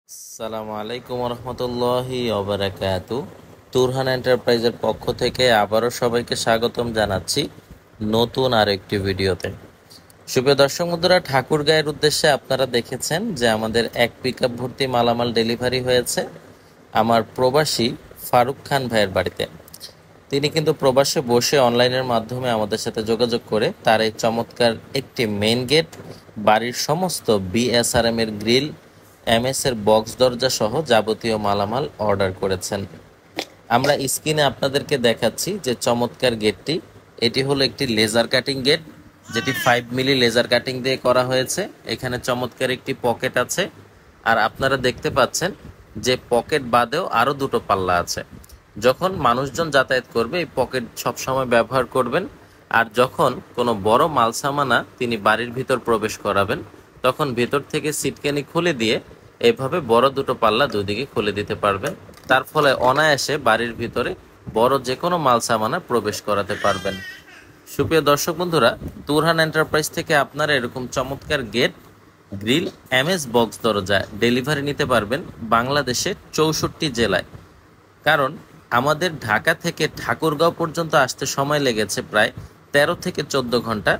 আসসালামু আলাইকুম রহমতুল্লাহি ওবারাকাতু। তুরহান এন্টারপ্রাইজের পক্ষ থেকে আবারও সবাইকে স্বাগতম জানাচ্ছি নতুন আর একটি ভিডিওতে। সুপ্রিয় দর্শক বন্ধুরা, ঠাকুরগাঁয়ের উদ্দেশ্যে আপনারা দেখেছেন যে আমাদের এক পিকআপ ভর্তি মালামাল ডেলিভারি হয়েছে আমার প্রবাসী ফারুক খান ভাইয়ের বাড়িতে। তিনি কিন্তু প্রবাসে বসে অনলাইনের মাধ্যমে আমাদের সাথে যোগাযোগ করে তার এই চমৎকার একটি মেইন গেট, বাড়ির সমস্ত বিএসআরএম এর গ্রিল, এমএস এর বক্স দরজা সহ যাবতীয় মালামাল অর্ডার করেছেন। আমরা স্ক্রিনে আপনাদেরকে দেখাচ্ছি যে চমৎকার গেটটি। এটি হলো একটি লেজার কাটিং গেট, যেটি 5 মিলি লেজার কাটিং দিয়ে করা হয়েছে। এখানে চমৎকার একটি পকেট আছে, আর আপনারা দেখতে পাচ্ছেন যে পকেট বাদেও আরও দুটো পাল্লা আছে। যখন মানুষজন যাতায়াত করবে এই পকেট সবসময় ব্যবহার করবেন, আর যখন কোনো বড় মালসামানা তিনি বাড়ির ভিতর প্রবেশ করাবেন তখন ভিতর থেকে সিটকানি খুলে দিয়ে এইভাবে বড় দুটো পাল্লা দুদিকে খুলে দিতে পারবেন। তার ফলে অনায়াসে বাড়ির ভিতরে বড় যে কোনো মালসামানা প্রবেশ করাতে পারবেন। সুপ্রিয় দর্শক বন্ধুরা, তুরহান এন্টারপ্রাইজ থেকে আপনারা এরকম চমৎকার গেট, গ্রিল, এমএস বক্স দরজা ডেলিভারি নিতে পারবেন বাংলাদেশের 64 জেলায়। কারণ আমাদের ঢাকা থেকে ঠাকুরগাঁও পর্যন্ত আসতে সময় লেগেছে প্রায় 13 থেকে 14 ঘন্টা।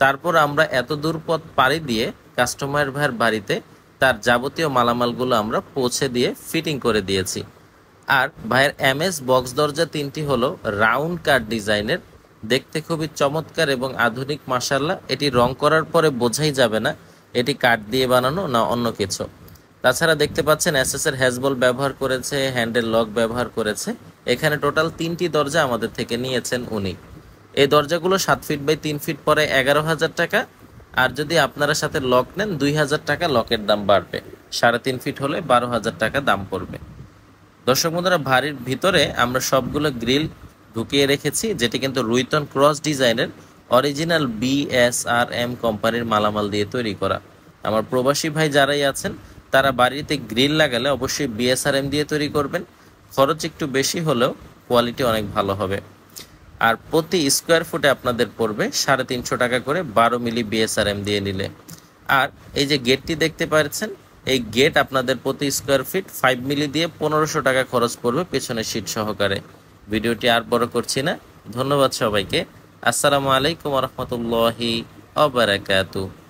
তারপর আমরা এত দূর পথ পাড়ি দিয়ে কাস্টমার ভাইয়ের বাড়িতে তার যাবতীয় মালামালগুলো আমরা পৌঁছে দিয়ে ফিটিং করে দিয়েছি। আর ভাইয়ের এমএস বক্স দরজা তিনটি হলো রাউন্ড কাট ডিজাইনের, দেখতে খুবই চমৎকার এবং আধুনিক। মাশাআল্লাহ, এটি রং করার পরে বোঝাই যাবে না এটি কাঠ দিয়ে বানানো না অন্য কিছু। তাছাড়া দেখতে পাচ্ছেন এসএস এর হ্যাজবল ব্যবহার করেছে, হ্যান্ডেল লক ব্যবহার করেছে। এখানে টোটাল 3টি দরজা আমাদের থেকে নিয়েছেন উনি। এই দরজাগুলো 7 ফিট বাই 3 ফিট পরে 11,000 টাকা, আর যদি আপনারা সাথে লক নেন 2,000 টাকা লকের দাম বাড়বে। 3.5 ফিট হলে 12,000 টাকা দাম পড়বে। দর্শক বন্ধুরা, বাড়ির ভিতরে আমরা সবগুলো গ্রিল ঢুকিয়ে রেখেছি, যেটি কিন্তু রুইতন ক্রস ডিজাইনের অরিজিনাল বিএসআরএম কোম্পানির মালামাল দিয়ে তৈরি করা। আমার প্রবাসী ভাই যারাই আছেন তারা বাড়িতে গ্রিল লাগালে অবশ্যই বিএসআরএম দিয়ে তৈরি করবেন। খরচ একটু বেশি হলেও কোয়ালিটি অনেক ভালো হবে। আর প্রতি স্কোয়ার ফুটে আপনাদের পড়বে 350 টাকা করে 12 মিলি বিএসআরএম দিয়ে নিলে। আর এই যে গেটটি দেখতে পাচ্ছেন, এই গেট আপনাদের প্রতি স্কোয়ার ফিট 5 মিলি দিয়ে 1500 টাকা খরচ পড়বে পেছনের সিট সহকারে। ভিডিওটি আর বড় করছি না, ধন্যবাদ সবাইকে। আসসালামু আলাইকুম রহমতুল্লাহি ওয়া বারাকাতুহু।